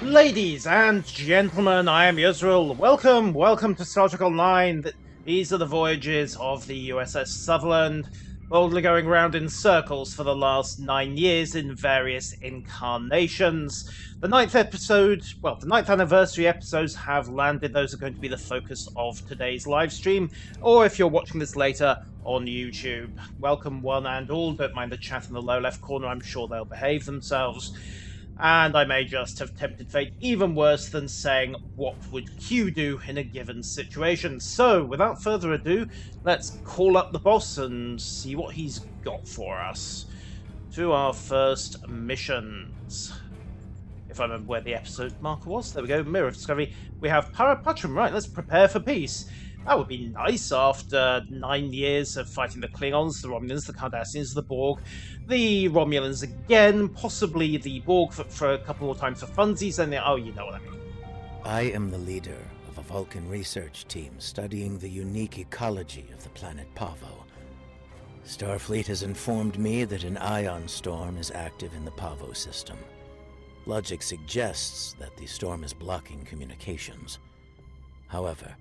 Ladies and gentlemen, I am Yusril. Welcome to Star Trek Online. These are the voyages of the USS Sutherland, boldly going round in circles for the last 9 years in various incarnations. The ninth anniversary episodes have landed. Those are going to be the focus of today's live stream, or if you're watching this later, on YouTube. Welcome one and all. Don't mind the chat in the low left corner. I'm sure they'll behave themselves. And I may just have tempted fate even worse than saying, what would Q do in a given situation? So, without further ado, let's call up the boss and see what he's got for us. To our first missions. If I remember where the episode marker was. There we go, Mirror of Discovery. We have Pacem, right, let's prepare for peace. That would be nice after 9 years of fighting the Klingons, the Romulans, the Cardassians, the Borg, the Romulans again, possibly the Borg for a couple more times for funsies, and oh, you know what I mean. I am the leader of a Vulcan research team studying the unique ecology of the planet Pavo. Starfleet has informed me that an ion storm is active in the Pavo system. Logic suggests that the storm is blocking communications. However,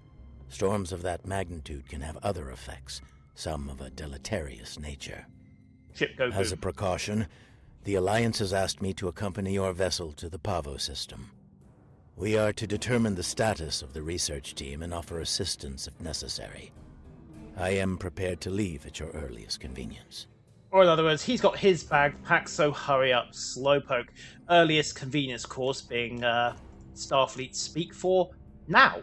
storms of that magnitude can have other effects, some of a deleterious nature. As a precaution, the Alliance has asked me to accompany your vessel to the Pavo system. We are to determine the status of the research team and offer assistance if necessary. I am prepared to leave at your earliest convenience. Or in other words, he's got his bag packed, so hurry up, slowpoke. Earliest convenience course being Starfleet speak for now.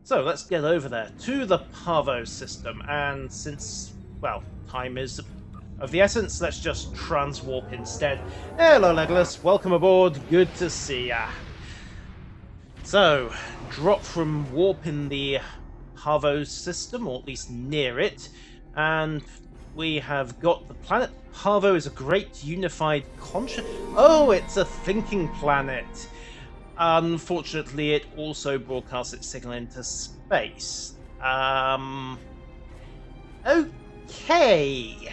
So let's get over there to the Pavo system, and since, well, time is of the essence, let's just transwarp instead. Hello Legolas, welcome aboard, good to see ya. So, drop from warp in the Pavo system, or at least near it, and we have got the planet Pavo is a great unified conscious... Oh, it's a thinking planet. Unfortunately, it also broadcasts its signal into space. Okay.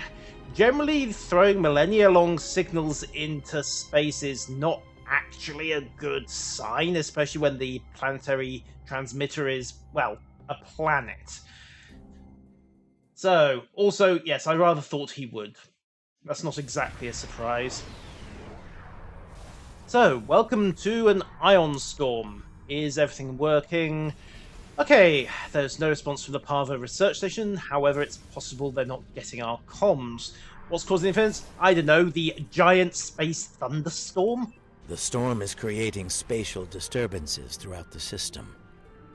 Generally, throwing millennia-long signals into space is not actually a good sign, especially when the planetary transmitter is, well, a planet. So, also, yes, I rather thought he would. That's not exactly a surprise. So, welcome to an ion storm. Is everything working? Okay, there's no response from the Pavo research station, however it's possible they're not getting our comms. What's causing the interference? I don't know, the giant space thunderstorm? The storm is creating spatial disturbances throughout the system.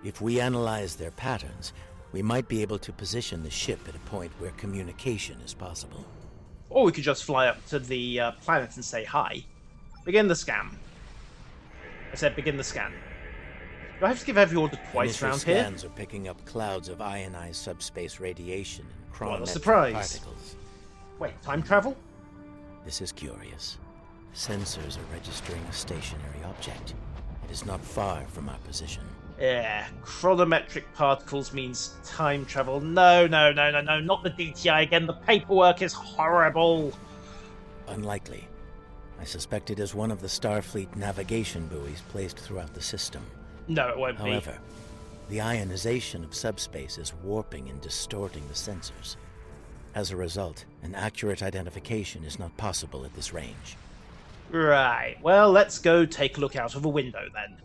If we analyze their patterns, we might be able to position the ship at a point where communication is possible. Or we could just fly up to the planet and say hi. Begin the scan. I said begin the scan. Do I have to give every order twice Initial round here? scans are picking up clouds of ionized subspace radiation and What a chronometric surprise. particles. Wait, time travel? This is curious. Sensors are registering a stationary object. It is not far from our position. Yeah, chronometric particles means time travel. No, not the DTI again. The paperwork is horrible. Unlikely. I suspect it is one of the Starfleet navigation buoys placed throughout the system. No, it won't However, the ionization of subspace is warping and distorting the sensors. As a result, an accurate identification is not possible at this range. be. Right, well, let's go take a look out of a window then.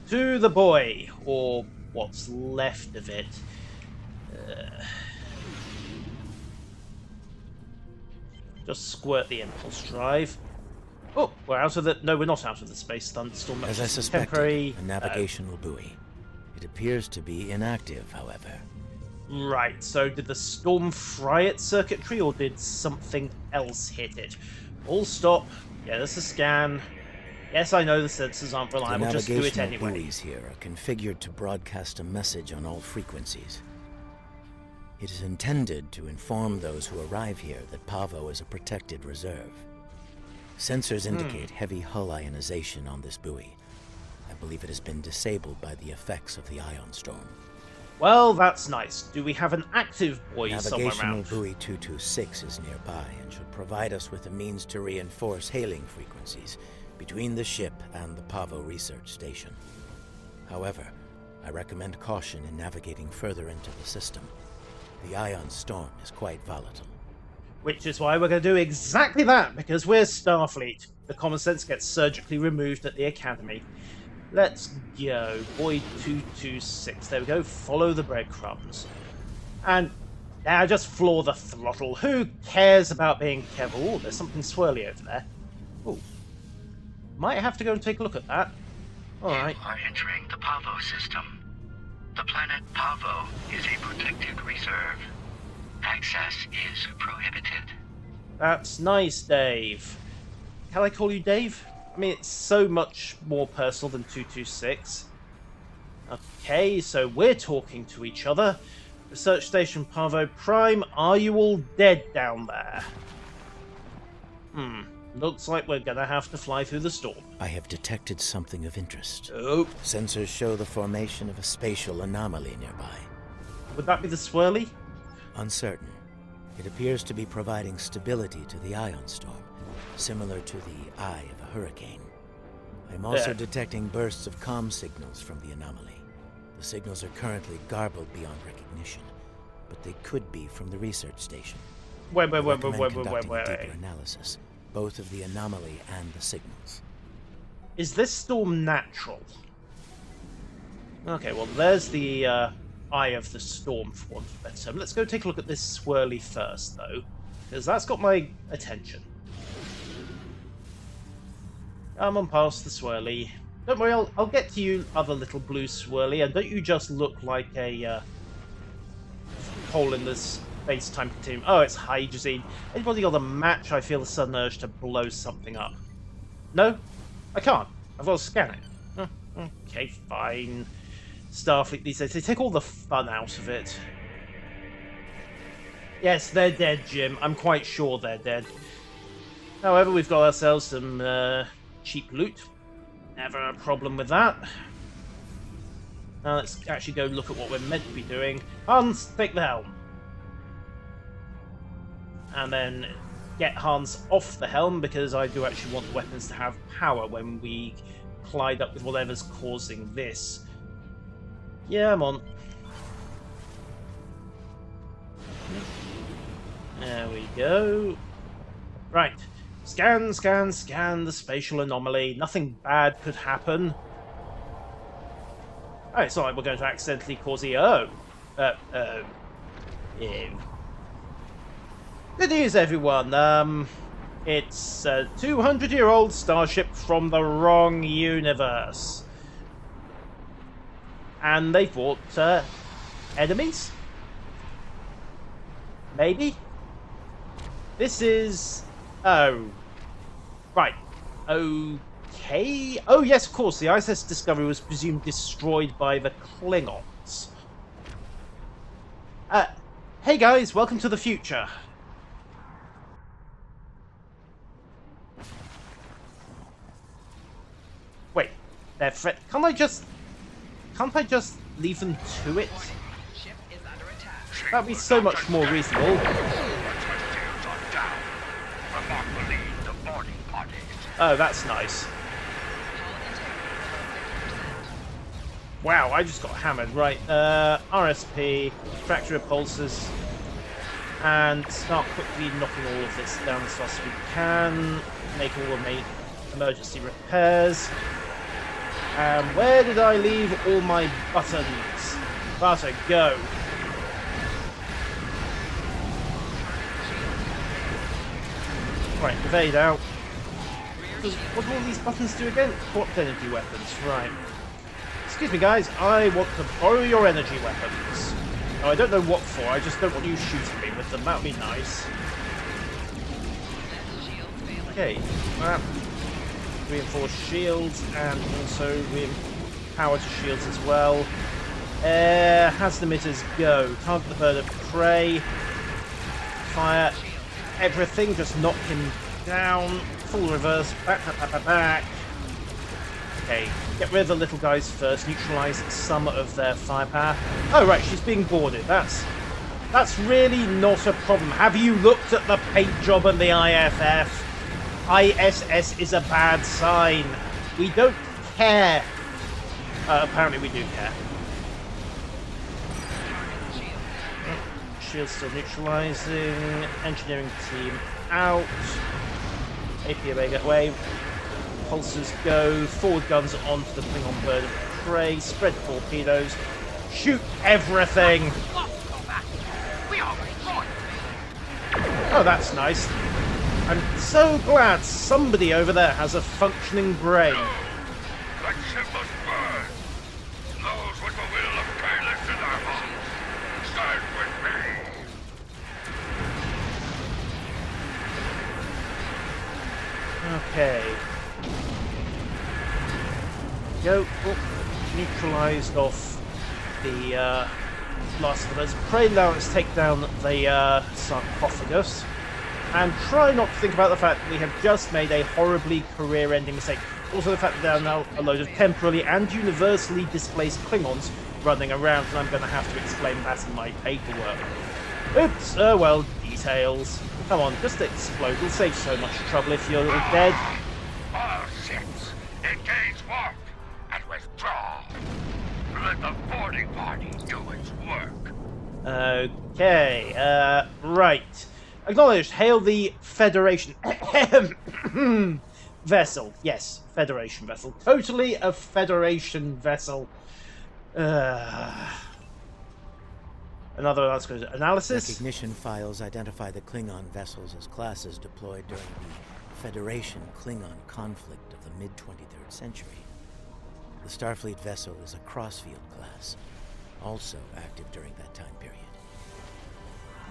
To the buoy, or what's left of it. Just squirt the impulse drive. Oh, we're out of the... No, we're not out of the space thunderstorm. As I That's suspected, temporary. a navigational buoy. It appears to be inactive, however. Right, so did the storm fry its circuitry, or did something else hit it? All stop. Yeah, this is a scan. Yes, I know the sensors aren't reliable, The just do it navigational anyway. buoys here are configured to broadcast a message on all frequencies. It is intended to inform those who arrive here that Pavo is a protected reserve. Sensors indicate heavy hull ionization on this buoy. I believe it has been disabled by the effects of the ion storm. Well, that's nice. Do we have an active buoy somewhere Navigational around? buoy 226 is nearby and should provide us with a means to reinforce hailing frequencies between the ship and the Pavo research station. However, I recommend caution in navigating further into the system. The ion storm is quite volatile. Which is why we're going to do exactly that, because we're Starfleet. The common sense gets surgically removed at the Academy. Let's go. Void 226. There we go. Follow the breadcrumbs. And now just floor the throttle. Who cares about being careful? Oh, there's something swirly over there. Oh. Might have to go and take a look at that. Alright. You are entering the Pavo system. The planet Pavo is a protected reserve. Access is prohibited. That's nice, Dave. Can I call you Dave? I mean, it's so much more personal than 226. Okay, so we're talking to each other. Research Station Pavo Prime, are you all dead down there? Looks like we're gonna have to fly through the storm. I have detected something of interest. Oh. Sensors show the formation of a spatial anomaly nearby. Would that be the swirly? Uncertain. It appears to be providing stability to the ion storm, similar to the eye of a hurricane. I'm also detecting bursts of comm signals from the anomaly. The signals are currently garbled beyond recognition, but they could be from the research station. Wait. Deeper analysis, both of the anomaly and the signals. Is this storm natural? Okay, well, there's the eye of the storm, for want of a better term. Let's go take a look at this swirly first, though, because that's got my attention. Come on past the swirly. Don't worry, I'll get to you, other little blue swirly, and don't you just look like a hole in this space-time continuum. Oh, it's hydrazine. Anybody got a match? I feel a sudden urge to blow something up. No? I can't. I've got to scan it. Okay, fine. Starfleet these days, they take all the fun out of it. Yes, they're dead, Jim. I'm quite sure they're dead. However, we've got ourselves some cheap loot. Never a problem with that. Now let's actually go look at what we're meant to be doing. Hans, take the helm. And then get Hans off the helm, because I do actually want the weapons to have power when we collide up with whatever's causing this. Yeah, I'm on. There we go. Right. Scan the spatial anomaly. Nothing bad could happen. Oh, it's not like we're going to accidentally cause the... Good news, everyone. It's a 200-year-old starship from the wrong universe. And they brought enemies? Maybe? This is... Oh. Right. Okay. Oh, yes, of course. The ISS Discovery was presumed destroyed by the Klingons. Hey guys, welcome to the future. Wait, they're Can't I just leave them to it? That'd be so much more reasonable. Oh, that's nice. Wow, I just got hammered. Right, RSP, tractor repulsors, and start quickly knocking all of this down as fast as we can. Make all the emergency repairs. And where did I leave all my buttons? Butter, go. Right, evade out. What do all these buttons do again? What energy weapons? Right. Excuse me, guys. I want to borrow your energy weapons. No, I don't know what for. I just don't want you shooting me with them. That would be nice. Okay. Reinforce shields and also power to shields as well. Hazard emitters go. Target the bird of prey. Fire everything. Just knock him down. Full reverse. Back. Okay. Get rid of the little guys first. Neutralize some of their firepower. Oh, right. She's being boarded. That's really not a problem. Have you looked at the paint job on the IFF? ISS is a bad sign. we don't care. Apparently we do care. Shields still neutralizing. Engineering team out. APMA get away. Pulsers go. Forward guns onto the Klingon bird of prey. Spread torpedoes. Shoot everything! Oh, that's nice. I'm so glad somebody over there has a functioning brain. That ship must burn. Those with the will of careless in their hearts. Stand with me. Okay. Go. Oh, neutralized off the last of those prey. Now let's take down the sarcophagus. And try not to think about the fact that we have just made a horribly career-ending mistake. Also the fact that there are now a load of temporarily and universally displaced Klingons running around, and I'm going to have to explain that in my paperwork. Oops, oh well, details. Come on, just explode. It'll save so much trouble if you're dead. All ships, engage warp and withdraw. Let the boarding party do its work. Okay, right. Acknowledged. Hail the Federation vessel. Yes, Federation vessel. Totally a Federation vessel. Another analysis. Recognition files identify the Klingon vessels as classes deployed during the Federation-Klingon conflict of the mid-23rd century. The Starfleet vessel is a Crossfield class, also active during that time period.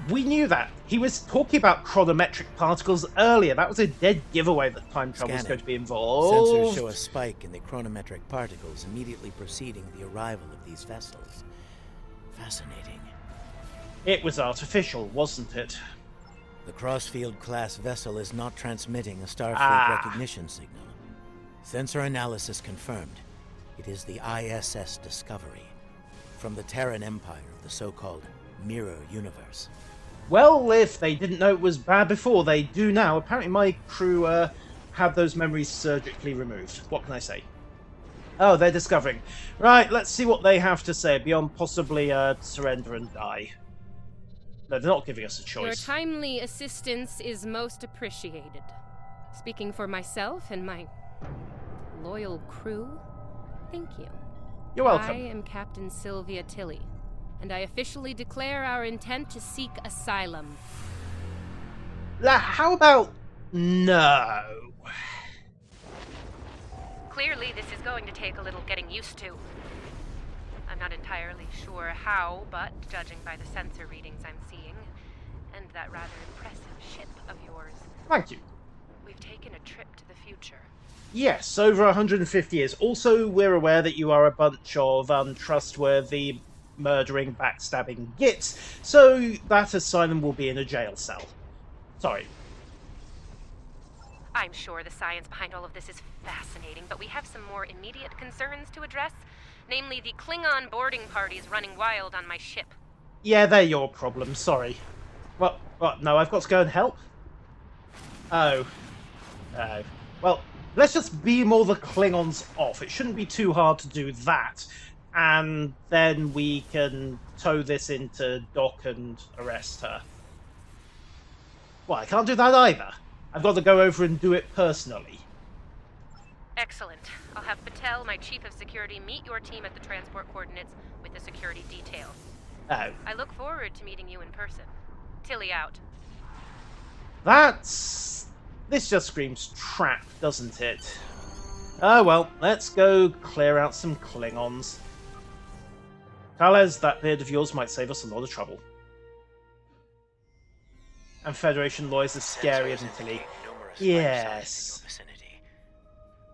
We knew that. He was talking about chronometric particles earlier. That was a dead giveaway that time travel was going to be involved. Sensors show a spike in the chronometric particles immediately preceding the arrival of these vessels. Fascinating. It was artificial, wasn't it? The Crossfield-class vessel is not transmitting a Starfleet recognition signal. Sensor analysis confirmed. It is the ISS Discovery, from the Terran Empire of the so-called Mirror Universe. Well, if they didn't know it was bad before, they do now. Apparently my crew had those memories surgically removed. What can I say? Oh, they're discovering. Right, let's see what they have to say beyond possibly surrender and die. No, they're not giving us a choice. Your timely assistance is most appreciated. Speaking for myself and my loyal crew, thank you. You're welcome. I am Captain Sylvia Tilly, and I officially declare our intent to seek asylum. How about no? Clearly, this is going to take a little getting used to. I'm not entirely sure how, but judging by the sensor readings I'm seeing, and that rather impressive ship of yours... Thank you. We've taken a trip to the future. Yes, over 150 years. Also, we're aware that you are a bunch of untrustworthy, murdering, backstabbing gits, so that asylum will be in a jail cell. Sorry. I'm sure the science behind all of this is fascinating, but we have some more immediate concerns to address. Namely, the Klingon boarding parties running wild on my ship. Yeah, they're your problem, sorry. What, no, I've got to go and help? Oh. Oh. Well, let's just beam all the Klingons off. It shouldn't be too hard to do that. And then we can tow this into dock and arrest her. Well, I can't do that either. I've got to go over and do it personally. Excellent. I'll have Patel, my chief of security, meet your team at the transport coordinates with the security detail. Oh. I look forward to meeting you in person. Tilly out. This just screams trap, doesn't it? Oh well, let's go clear out some Klingons. Tales, that beard of yours might save us a lot of trouble. And Federation lawyers are scarier than Tilly. Yes.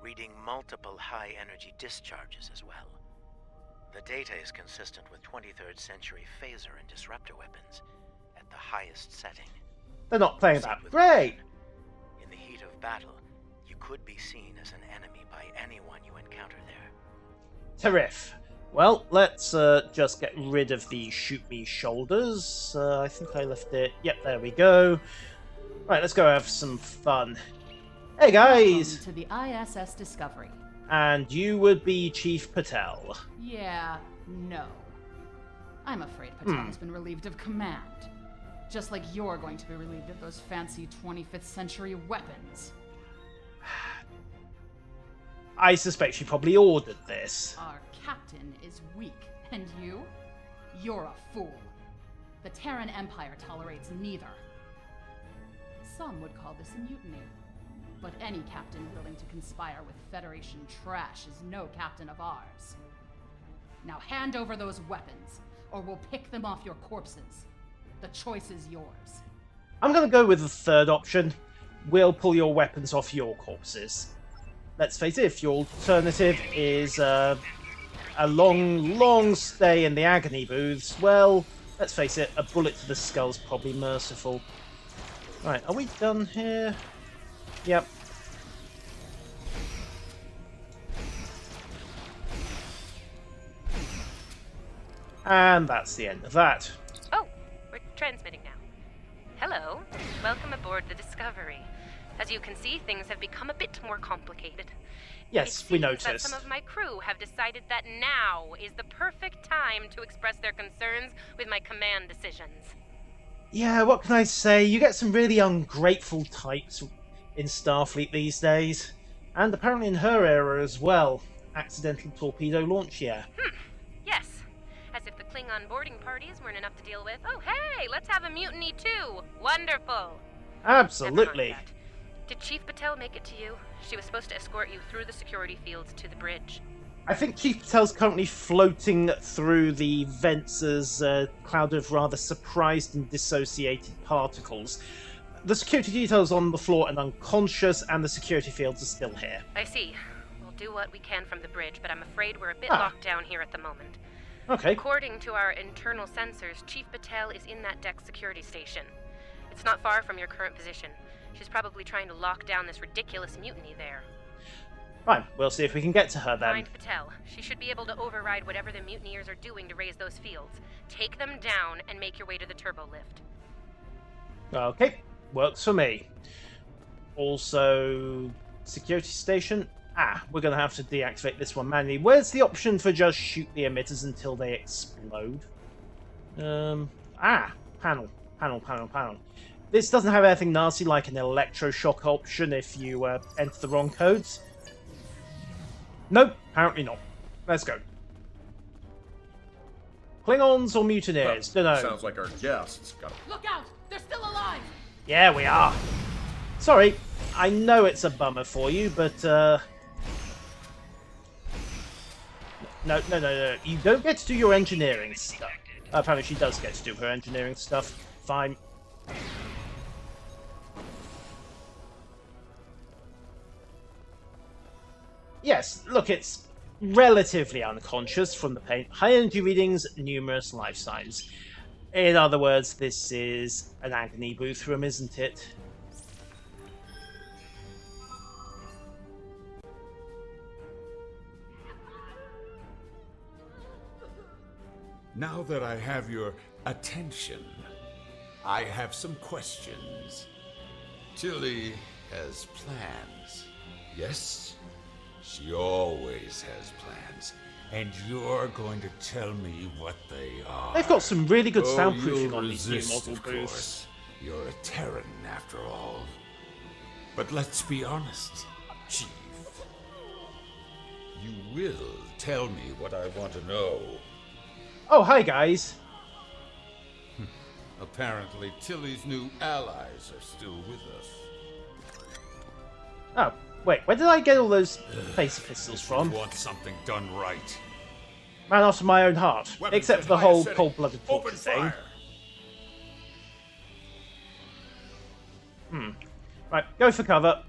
Reading multiple high-energy discharges as well. The data is consistent with 23rd century phaser and disruptor weapons at the highest setting. They're not playing that. Great! In the heat of battle, you could be seen as an enemy by anyone you encounter there. Terrific. Well, let's just get rid of the shoot me shoulders. I think I left it. Yep, there we go. Right, let's go have some fun. Hey guys! Welcome to the ISS Discovery. And you would be Chief Patel. Yeah, no. I'm afraid Patel has been relieved of command. Just like you're going to be relieved of those fancy 25th century weapons. I suspect she probably ordered this. Our captain is weak, and you? You're a fool. The Terran Empire tolerates neither. Some would call this a mutiny. But any captain willing to conspire with Federation trash is no captain of ours. Now hand over those weapons, or we'll pick them off your corpses. The choice is yours. I'm going to go with the third option. We'll pull your weapons off your corpses. Let's face it, if your alternative is a long stay in the agony booths, well, let's face it, a bullet to the skull's probably merciful. Right, are we done here? Yep. And that's the end of that. Oh, we're transmitting now. Hello. Welcome aboard the Discovery. As you can see, things have become a bit more complicated. Yes, we It seems that noticed. some of my crew have decided that now is the perfect time to express their concerns with my command decisions. Yeah, what can I say? You get some really ungrateful types in Starfleet these days. And apparently in her era as well. Accidental torpedo launch, yeah. Yes. As if the Klingon boarding parties weren't enough to deal with. Oh, hey, let's have a mutiny too. Wonderful. Absolutely. Never mind that. Did Chief Patel make it to you? She was supposed to escort you through the security fields to the bridge. I think Chief Patel's currently floating through the vents as a cloud of rather surprised and dissociated particles. The security detail's on the floor and unconscious, and the security fields are still here. I see. We'll do what we can from the bridge, but I'm afraid we're a bit locked down here at the moment. Okay. According to our internal sensors, Chief Patel is in that deck security station. It's not far from your current position. She's probably trying to lock down this ridiculous mutiny there. Fine, we'll see if we can get to her then. Find Patel. She should be able to override whatever the mutineers are doing to raise those fields. Take them down and make your way to the turbo lift. Okay, works for me. Also, security station. We're going to have to deactivate this one manually. Where's the option for just shoot the emitters until they explode? Panel. This doesn't have anything nasty like an electroshock option if you enter the wrong codes. Nope, apparently not. Let's go. Klingons or mutineers? Dunno. Sounds like our guests got Look out! They're still alive! Yeah, we are. Sorry, I know it's a bummer for you, but No. You don't get to do your engineering stuff. Apparently she does get to do her engineering stuff. Fine. Yes, look, it's relatively unconscious from the pain. High energy readings, numerous life signs. In other words, this is an agony booth room, isn't it? Now that I have your attention, I have some questions. Tilly has plans, yes? She always has plans, and you're going to tell me what they are. They've got some really good soundproofing you'll on these new resist, model of booths. course. You're a Terran, after all. But let's be honest, Chief. You will tell me what I want to know. Oh, hi guys. Apparently, Tilly's new allies are still with us. Oh, wait, where did I get all those phaser pistols from? Want something done right. Man after my own heart. Weapons Except at for the higher whole setting. cold-blooded Open torture thing. fire. Right, go for cover.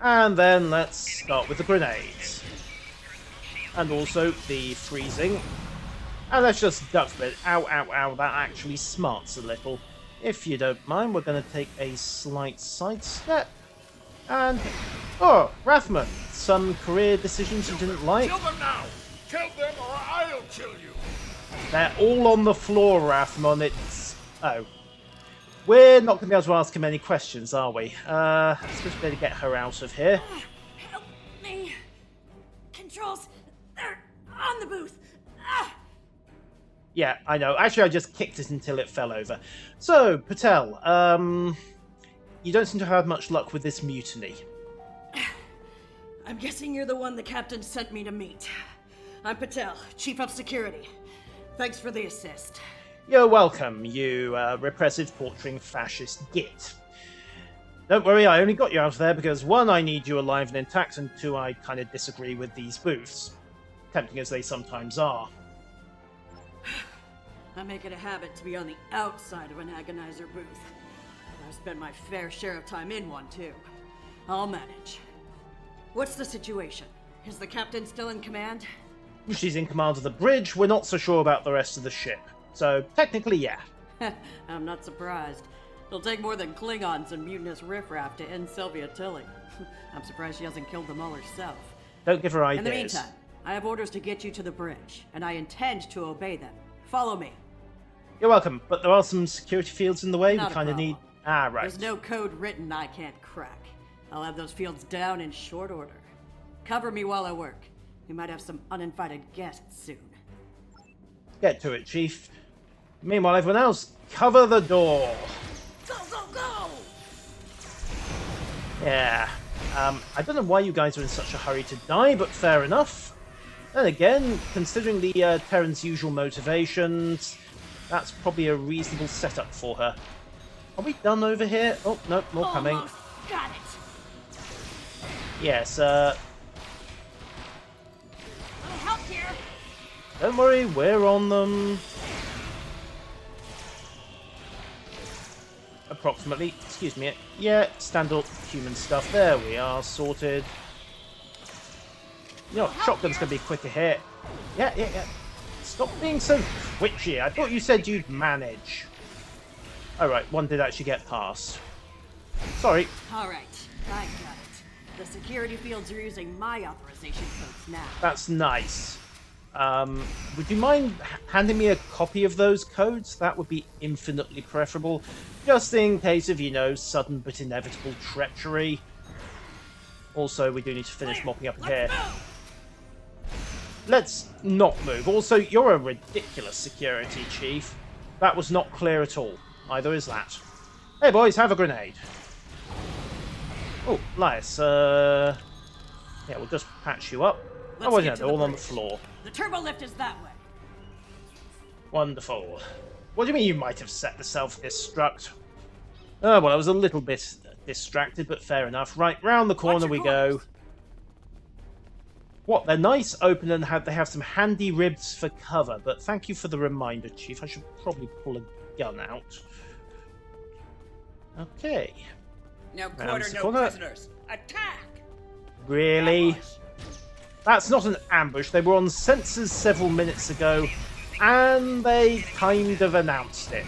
And then let's start with the grenades. And also the freezing. And let's just duck for it. Ow, ow, ow, that actually smarts a little. If you don't mind, we're going to take a slight sidestep. And... oh, Rathman, some career decisions you didn't like? Kill them now! Kill them or I'll kill you! They're all on the floor, Rathmon. It's... oh. We're not going to be able to ask him any questions, are we? I suppose we better get her out of here. Help controls, they're on the booth. Ah! Yeah, I know. Actually, I just kicked it until it fell over. So, Patel, you don't seem to have had much luck with this mutiny. I'm guessing you're the one the captain sent me to meet. I'm Patel, Chief of Security. Thanks for the assist. You're welcome, you repressive, torturing, fascist git. Don't worry, I only got you out of there because 1, I need you alive and intact, and 2, I kind of disagree with these booths. Tempting as they sometimes are. I make it a habit to be on the outside of an agonizer booth. But I've spent my fair share of time in one, too. I'll manage. What's the situation? Is the captain still in command? She's in command of the bridge. We're not so sure about the rest of the ship. So, technically, yeah. I'm not surprised. It'll take more than Klingons and mutinous riffraff to end Sylvia Tilly. I'm surprised she hasn't killed them all herself. Don't give her ideas. In the meantime, I have orders to get you to the bridge, and I intend to obey them. Follow me. You're welcome, but there are some security fields in the way. Not We a kind of need... problem. Ah, right. There's no code written I can't crack. I'll have those fields down in short order. Cover me while I work. We might have some uninvited guests soon. Get to it, Chief. Meanwhile, everyone else, cover the door. Go, go, go! Yeah. I don't know why you guys are in such a hurry to die, but fair enough. Then again, considering the Terrans' usual motivations, that's probably a reasonable setup for her. Are we done over here? Oh, no, more coming. Almost got it. Yes, Little help here. don't worry, we're on them. Approximately. Excuse me. Yeah, standard human stuff. There we are, sorted. You know, shotgun's gonna be a quicker hit. Yeah. Stop being so twitchy. I thought you said you'd manage. Alright, one did actually get past. Sorry. All right, I got it. The security fields are using my authorization codes now. That's nice. Would you mind handing me a copy of those codes? That would be infinitely preferable. Just in case of, you know, sudden but inevitable treachery. Also, we do need to finish mopping up in here. Let's not move. Also, you're a ridiculous security chief. That was not clear at all. Either is that. Hey boys, have a grenade. Oh, Lias, yeah, we'll just patch you up. Let's Oh, get yeah, to they're the all on the bridge. floor. The turbo lift is that way. Wonderful. What do you mean you might have set the self-destruct? Oh, well, I was a little bit distracted, but fair enough. Right, round the corner we go. What, they're nice, open, and they have some handy ribs for cover, but thank you for the reminder, Chief. I should probably pull a gun out. Okay. Now Round quarter the no corner. prisoners. Attack! Really? Ambush. That's not an ambush. They were on sensors several minutes ago, and they kind of announced it.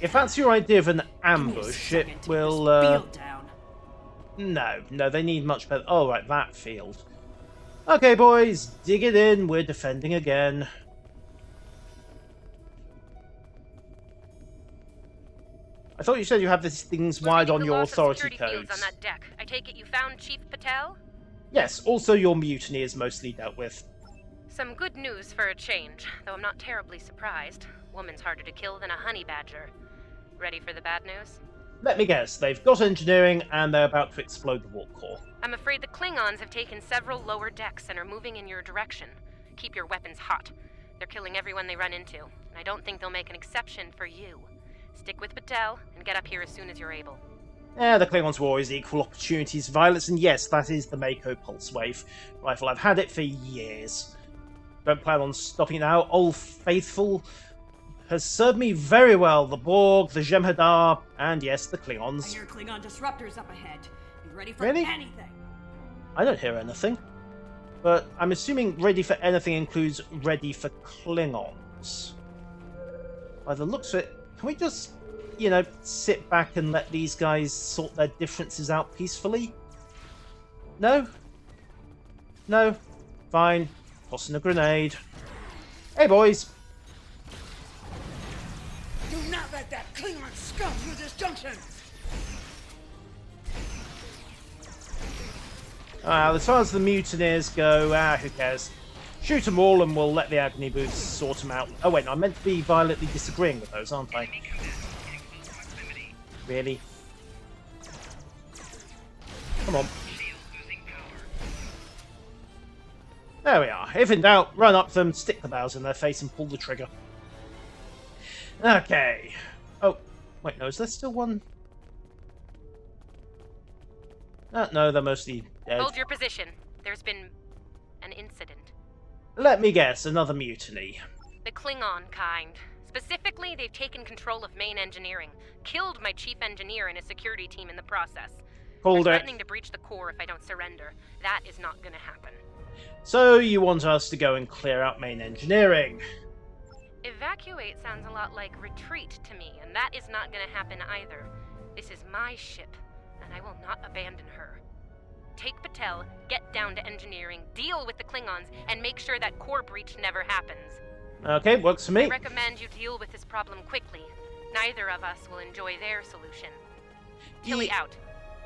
If that's your idea of an ambush, it will... Field down. No, they need much better... Oh, right, that field. Okay, boys, dig it in. We're defending again. I thought you said you have these things wired on your authority codes. On that deck. I take it you found Chief Patel? Yes, also your mutiny is mostly dealt with. Some good news for a change, though I'm not terribly surprised. Woman's harder to kill than a honey badger. Ready for the bad news? Let me guess, they've got engineering and they're about to explode the warp core. I'm afraid the Klingons have taken several lower decks and are moving in your direction. Keep your weapons hot. They're killing everyone they run into, and I don't think they'll make an exception for you. Stick with Patel and get up here as soon as you're able. The Klingons were always equal opportunities violence, and yes, that is the Mako Pulse Wave rifle. I've had it for years. Don't plan on stopping it now. Old Faithful has served me very well. The Borg, the Jem'Hadar, and yes, the I Klingons. hear Klingon disruptors up ahead. Be ready for Really? anything. I don't hear anything. But I'm assuming ready for anything includes ready for Klingons. By the looks of it, can we just, you know, sit back and let these guys sort their differences out peacefully? No? No? Fine. Tossing a grenade. Hey, boys. Do not let that Klingon scum through this junction! As far as the mutineers go, who cares? Shoot them all and we'll let the agony booths sort them out. Oh wait, no, I'm meant to be violently disagreeing with those, aren't I? Really? Come on. There we are. If in doubt, run up them, stick the bows in their face and pull the trigger. Okay. Oh, wait, no, is there still one? No, they're mostly dead. Hold your position. There's been an incident. Let me guess, another mutiny. The Klingon kind. Specifically, they've taken control of main engineering, killed my chief engineer and his security team in the process. Called it. They're threatening to breach the core if I don't surrender. That is not gonna happen. So you want us to go and clear out main engineering? Evacuate sounds a lot like retreat to me, and that is not gonna happen either. This is my ship, and I will not abandon her. Take Patel, get down to engineering, deal with the Klingons, and make sure that core breach never happens. Okay, works for me. I recommend you deal with this problem quickly. Neither of us will enjoy their solution. Tilly out.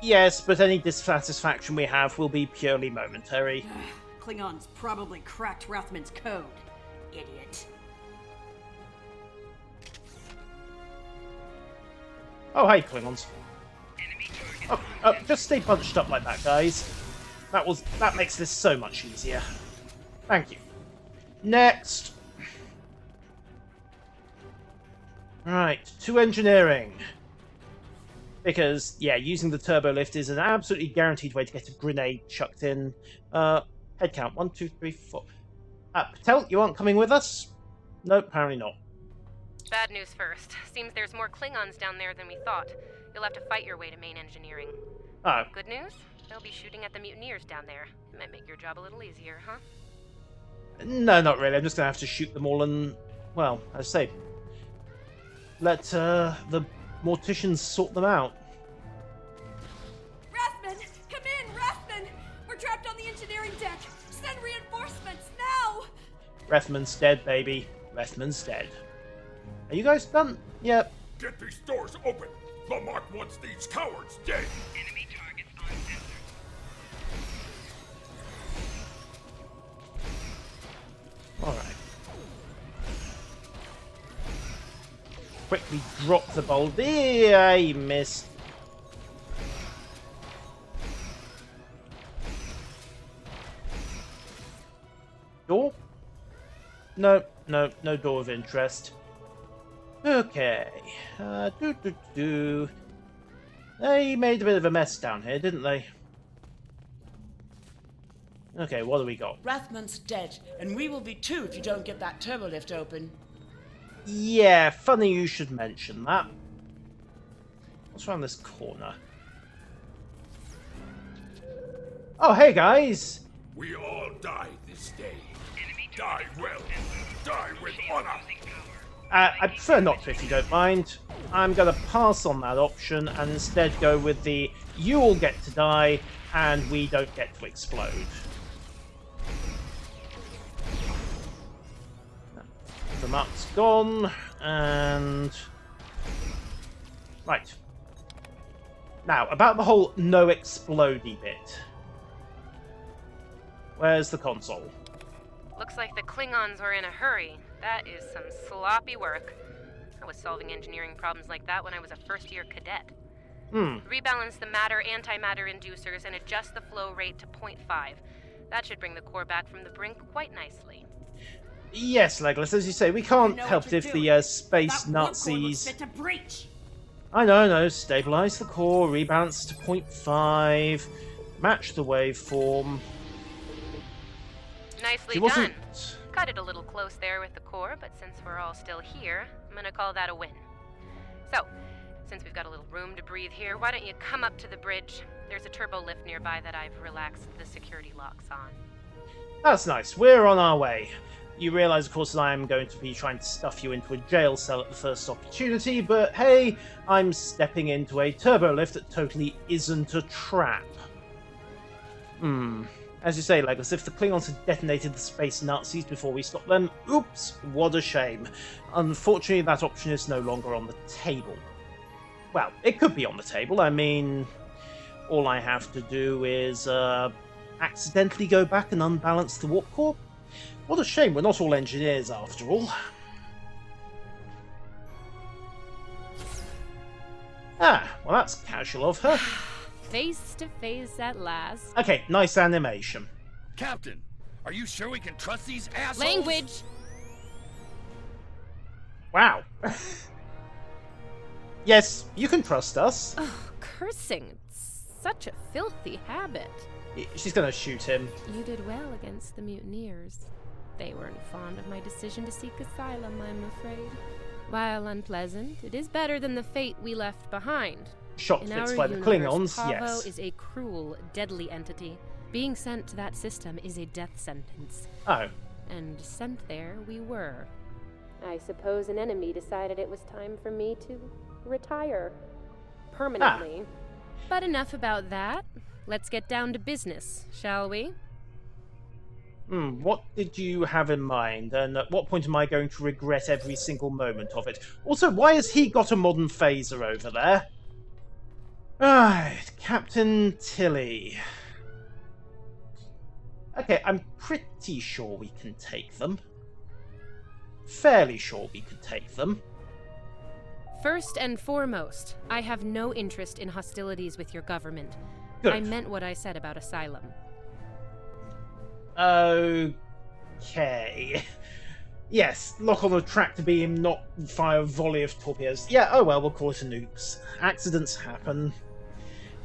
Yes, but any dissatisfaction we have will be purely momentary. Klingons probably cracked Rathman's code. Idiot. Oh, hey, Klingons. Oh, just stay bunched up like that, guys. That makes this so much easier. Thank you. Next. Right, to engineering. Because, yeah, using the turbo lift is an absolutely guaranteed way to get a grenade chucked in. Head count, 1, 2, 3, 4. Patel, you aren't coming with us? Nope, apparently not. Bad news first. Seems there's more Klingons down there than we thought. You'll have to fight your way to main engineering. Oh. Good news? They'll be shooting at the mutineers down there. It might make your job a little easier, huh? No, not really. I'm just going to have to shoot them all and, well, as I say, let the morticians sort them out. Rathman! Come in, Rathman! We're trapped on the engineering deck! Send reinforcements, now! Rathman's dead, baby. Rathman's dead. Are you guys done? Yep. Get these doors open! Lamarck wants these cowards dead! Enemy targets on sensor. Alright. Quickly drop the bolt. Yeah, he missed. Door? No door of interest. Okay. They made a bit of a mess down here, didn't they? Okay, what do we got? Rathman's dead, and we will be too if you don't get that turbo lift open. Yeah, funny you should mention that. What's around this corner? Oh, hey guys! We all die this day. Die well. Die with honor. I prefer not to, if you don't mind. I'm going to pass on that option and instead go with the you all get to die and we don't get to explode. The map's gone, and... Right. Now, about the whole no explodey bit. Where's the console? Looks like the Klingons were in a hurry. That is some sloppy work. I was solving engineering problems like that when I was a first-year cadet. Rebalance the matter-antimatter inducers and adjust the flow rate to 0.5. That should bring the core back from the brink quite nicely. Yes, Legolas, as you say, we can't help it if the space Nazis... Fit to breach. I know, stabilize the core, rebalance to 0.5, match the waveform. Nicely done. Cut it a little close there with the core, but since we're all still here, I'm gonna call that a win. So, since we've got a little room to breathe here, why don't you come up to the bridge? There's a turbo lift nearby that I've relaxed the security locks on. That's nice. We're on our way. You realise, of course, that I am going to be trying to stuff you into a jail cell at the first opportunity, but hey, I'm stepping into a turbo lift that totally isn't a trap. As you say, Legolas, if the Klingons had detonated the space Nazis before we stopped them, oops, what a shame. Unfortunately, that option is no longer on the table. Well, it could be on the table. I mean, all I have to do is accidentally go back and unbalance the warp core? What a shame, we're not all engineers after all. Ah, well that's casual of her. Face to face at last. Okay, nice animation. Captain, are you sure we can trust these assholes? Language! Wow. Yes, you can trust us. Oh, cursing. It's such a filthy habit. She's gonna shoot him. You did well against the mutineers. They weren't fond of my decision to seek asylum, I'm afraid. While unpleasant, it is better than the fate we left behind. Shot In fixed our by the universe, Klingons, Pavo yes. is a cruel, deadly entity. Being sent to that system is a death sentence. Oh. And sent there we were. I suppose an enemy decided it was time for me to retire. Permanently. But enough about that. Let's get down to business, shall we? What did you have in mind, and at what point am I going to regret every single moment of it? Also, why has he got a modern phaser over there? Right, Captain Tilly. Okay, I'm pretty sure we can take them. Fairly sure we could take them. First and foremost, I have no interest in hostilities with your government. Good. I meant what I said about asylum. Okay. Yes, lock on a tractor beam, not fire a volley of torpedoes. Yeah, oh well, we'll call it a nukes. Accidents happen.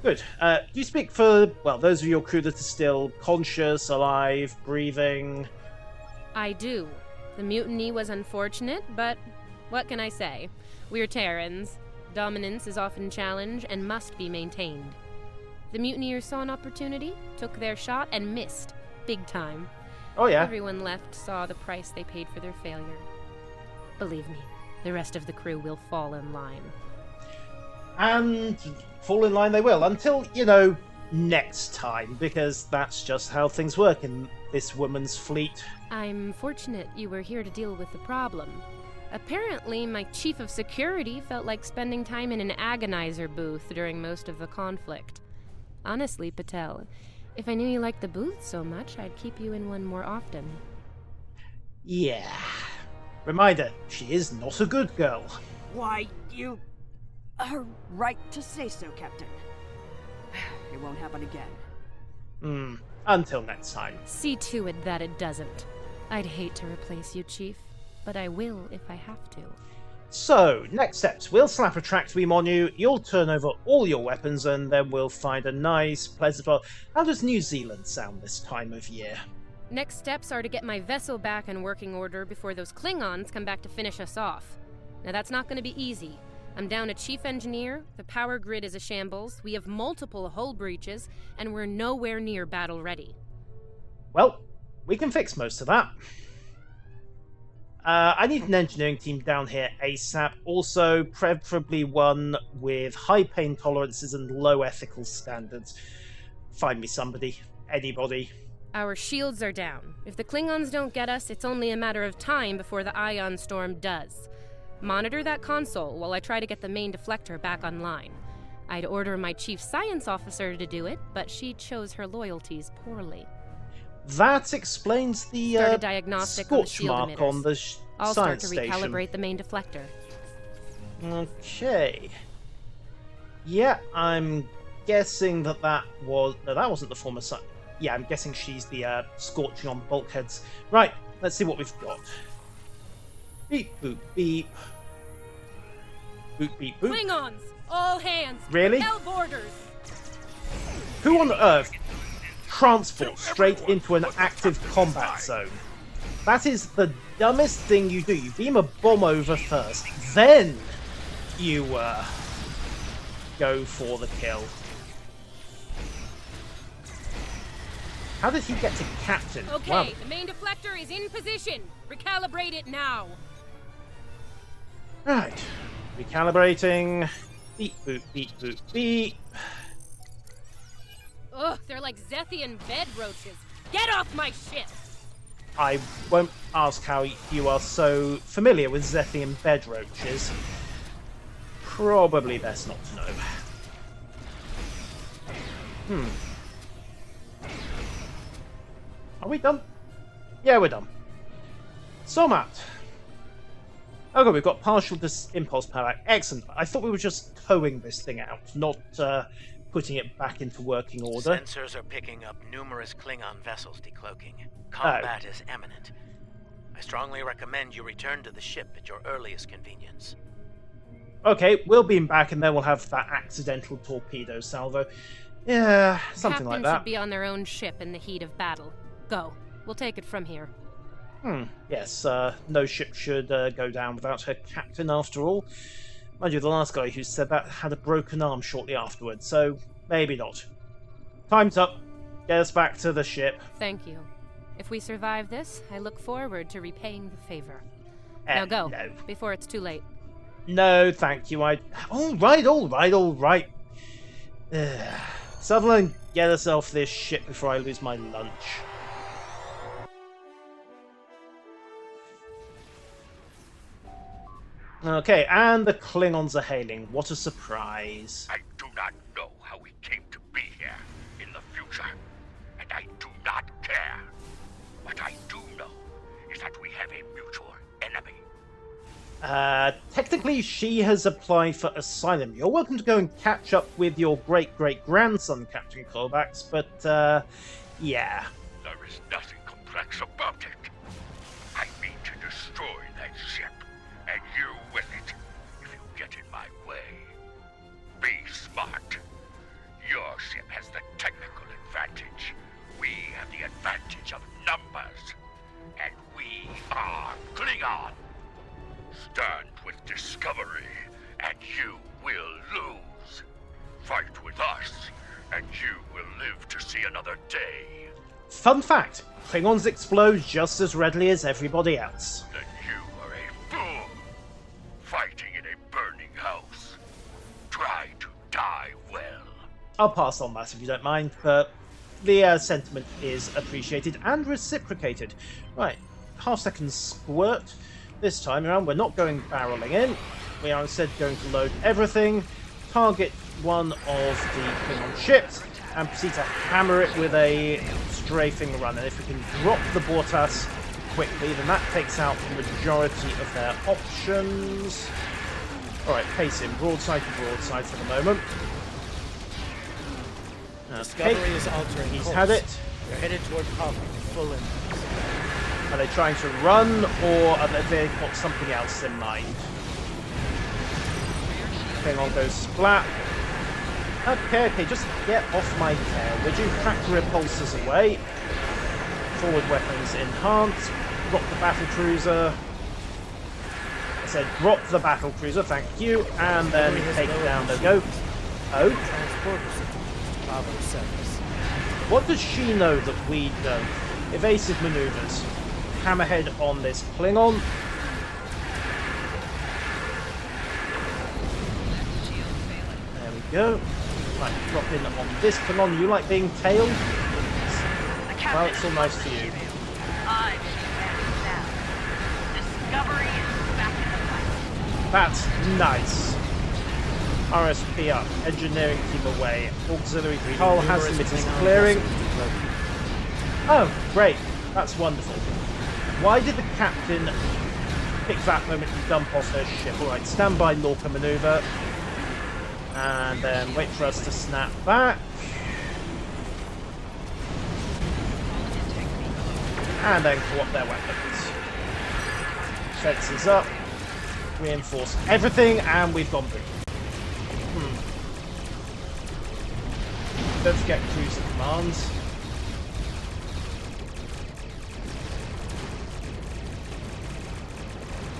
Good. Do you speak for, well, those of your crew that are still conscious, alive, breathing? I do. The mutiny was unfortunate, but what can I say? We're Terrans. Dominance is often challenged and must be maintained. The mutineers saw an opportunity, took their shot, and missed. Big time. Oh yeah. Everyone left saw the price they paid for their failure. Believe me, the rest of the crew will fall in line. And fall in line they will, until, you know, next time, because that's just how things work in this woman's fleet. I'm fortunate you were here to deal with the problem. Apparently, my chief of security felt like spending time in an agonizer booth during most of the conflict. Honestly, Patel, if I knew you liked the booth so much, I'd keep you in one more often. Yeah. Reminder, she is not a good girl. Why, you are right to say so, Captain. It won't happen again. Until next time. See to it that it doesn't. I'd hate to replace you, Chief, but I will if I have to. So, next steps. We'll slap a track beam on you, you'll turn over all your weapons, and then we'll find a nice, pleasant... Well, how does New Zealand sound this time of year? Next steps are to get my vessel back in working order before those Klingons come back to finish us off. Now that's not going to be easy. I'm down a chief engineer, the power grid is a shambles, we have multiple hull breaches, and we're nowhere near battle ready. Well, we can fix most of that. I need an engineering team down here ASAP, also preferably one with high pain tolerances and low ethical standards. Find me somebody, anybody. Our shields are down. If the Klingons don't get us, it's only a matter of time before the ion storm does. Monitor that console while I try to get the main deflector back online. I'd order my chief science officer to do it, but she chose her loyalties poorly. That explains the Start a diagnostic on the scorch shield mark emitters. on the I'll start science to station. recalibrate the main deflector. Okay. Yeah, I'm guessing that was... No, that wasn't the former science... Yeah, I'm guessing she's the scorching on bulkheads. Right, let's see what we've got. Beep, boop, beep. Boop, beep, boop. Klingons! All hands! Really? Hell borders! Who on earth transports straight into an active combat zone? That is the dumbest thing you do. You beam a bomb over first, then you go for the kill. How did he get to captain? Okay, Wow. the main deflector is in position. Recalibrate it now. Right. Recalibrating. Beep, boop, beep, boop, beep. Ugh, they're like Zethian bed roaches. Get off my ship! I won't ask how you are so familiar with Zethian bed roaches. Probably best not to know. Are we done? Yeah, we're done. So, Matt. Okay, we've got partial impulse power. Excellent. I thought we were just towing this thing out, not putting it back into working order. Sensors are picking up numerous Klingon vessels decloaking. Combat is imminent. I strongly recommend you return to the ship at your earliest convenience. Okay, we'll beam back and then we'll have that accidental torpedo salvo. Yeah, something like that. Captains should be on their own ship in the heat of battle. Go. We'll take it from here. Yes, no ship should go down without her captain after all. Mind you, the last guy who said that had a broken arm shortly afterwards, so maybe not. Time's up. Get us back to the ship. Thank you. If we survive this, I look forward to repaying the favor. Now go, no. before it's too late. No, thank you. All right. Sutherland, get us off this ship before I lose my lunch. Okay, and the Klingons are hailing. What a surprise. I do not know how we came to be here in the future, and I do not care. What I do know is that we have a mutual enemy. Technically, she has applied for asylum. You're welcome to go and catch up with your great-great-grandson, Captain Kovacs, but, yeah. There is nothing complex about it. I mean to destroy that ship, and you with it, if you get in my way. Be smart. Your ship has the technical advantage. We have the advantage of numbers. And we are Klingon. Stand with discovery, and you will lose. Fight with us, and you will live to see another day. Fun fact, Klingons explode just as readily as everybody else. Then you are a fool. Fighting in a burning house. Try to die well. I'll pass on that if you don't mind, but the sentiment is appreciated and reciprocated. Right, half-second squirt. This time around, we're not going barreling in. We are instead going to load everything, target one of the Klingon ships, and proceed to hammer it with a strafing run. And if we can drop the Bortas quickly, then that takes out the majority of their options. Alright, Pacem, broadside to broadside for the moment. Discovery is altering He's course. had it. They're headed toward Pavo, full in. Are they trying to run, or are they got something else in mind? Klingon goes splat. Okay, just get off my tail. Would you crack the repulsors away? Forward weapons enhanced. Drop the battlecruiser. I said drop the battlecruiser, thank you. And then take it down. There we go. Oh? Transporter system. Pavo service. What does she know that we don't? Evasive maneuvers. Hammerhead on this Klingon. There we go. Right, drop in on this Klingon. You like being tailed? Well, it's all nice to you. I'm now. Discovery is back in the fight. That's nice. RSP up. Engineering team away. Auxiliary hull has emitters clearing. Oh, great. That's wonderful. Why did the captain pick that moment to dump off her ship? Alright, stand by Lorca maneuver. And then wait for us to snap back. And then co-op their weapons. Fences up. Reinforce everything, and we've gone boom. Don't forget cruiser commands.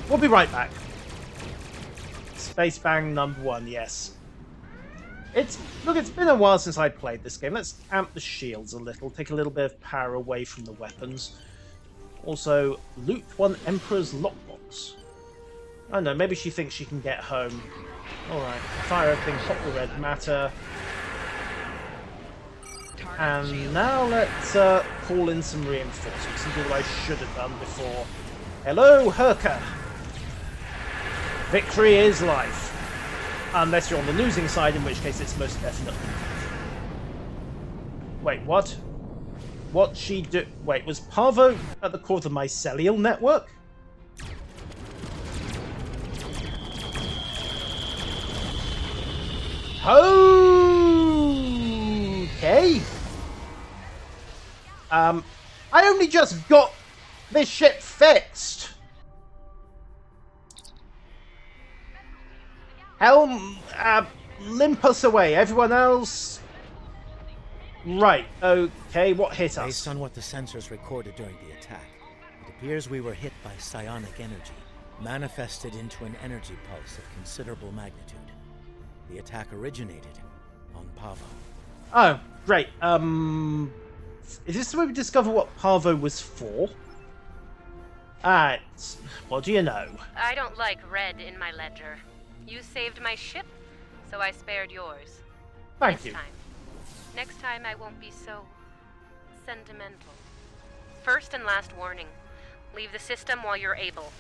We'll be right back. Space Bang number 1, yes. It's been a while since I played this game. Let's amp the shields a little, take a little bit of power away from the weapons. Also, loot one Emperor's lockbox. I don't know, maybe she thinks she can get home. Alright, fire everything, pop the red matter. And now let's call in some reinforcements and do what I should have done before. Hello, Herka! Victory is life. Unless you're on the losing side, in which case it's most definitely. Wait, what? what she do... Wait, was Parvo at the core of the mycelial network? Okay. I only just got this shit fixed. Helm, limp us away. Everyone else... Right, okay, what hit us? Based on what the sensors recorded during the attack, it appears we were hit by psionic energy, manifested into an energy pulse of considerable magnitude. The attack originated on Pavo. Oh, great. Is this where we discover what Parvo was for? What do you know? I don't like red in my ledger. You saved my ship, so I spared yours. Thank you. Next time I won't be so sentimental. First and last warning. Leave the system while you're able.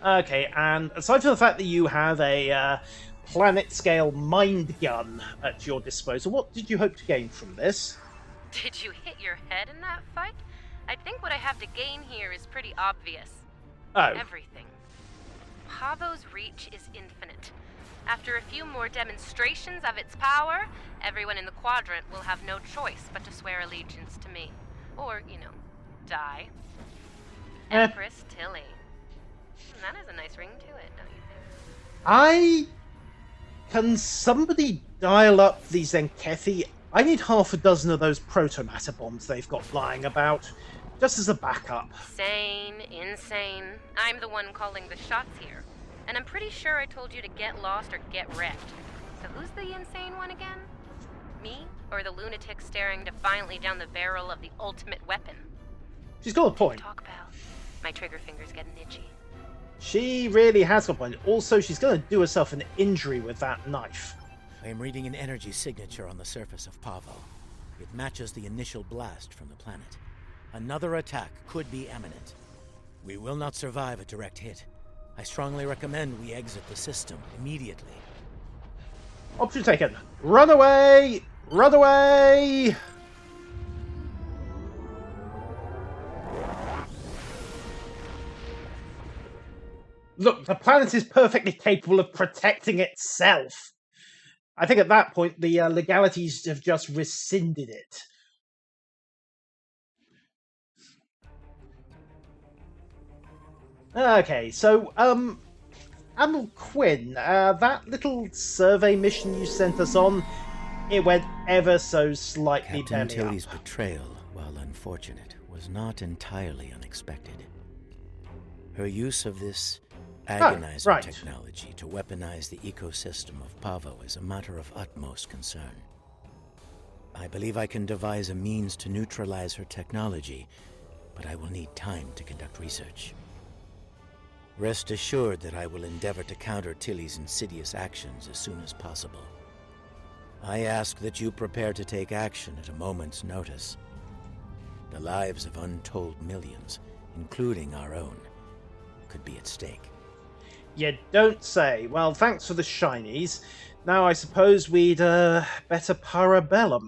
Okay, and aside from the fact that you have a planet-scale mind gun at your disposal, what did you hope to gain from this? Did you hit your head in that fight? I think what I have to gain here is pretty obvious. Oh. Everything. Pavo's reach is infinite. After a few more demonstrations of its power, everyone in the quadrant will have no choice but to swear allegiance to me. Or, die. Empress Tilly. That has a nice ring to it, don't you think? Can somebody dial up these Enkethi? I need half a dozen of those protomatter bombs they've got lying about, just as a backup. Sane, insane. I'm the one calling the shots here. And I'm pretty sure I told you to get lost or get wrecked. So who's the insane one again? Me? Or the lunatic staring defiantly down the barrel of the ultimate weapon? She's got a point. Talk about. My trigger finger's getting itchy. She really has got a point. Also, she's going to do herself an injury with that knife. I am reading an energy signature on the surface of Pavo. It matches the initial blast from the planet. Another attack could be imminent. We will not survive a direct hit. I strongly recommend we exit the system immediately. Option taken. Run away! Run away! Look, the planet is perfectly capable of protecting itself. I think at that point the legalities have just rescinded it. Okay, so, Admiral Quinn, that little survey mission you sent us on, it went ever so slightly Captain belly Tilly's up. betrayal, while unfortunate, was not entirely unexpected. Her use of this agonizer technology to weaponize the ecosystem of Pavo is a matter of utmost concern. I believe I can devise a means to neutralize her technology, but I will need time to conduct research. Rest assured that I will endeavor to counter Tilly's insidious actions as soon as possible. I ask that you prepare to take action at a moment's notice. The lives of untold millions, including our own, could be at stake. You don't say. Well, thanks for the shinies. Now I suppose we'd better para bellum.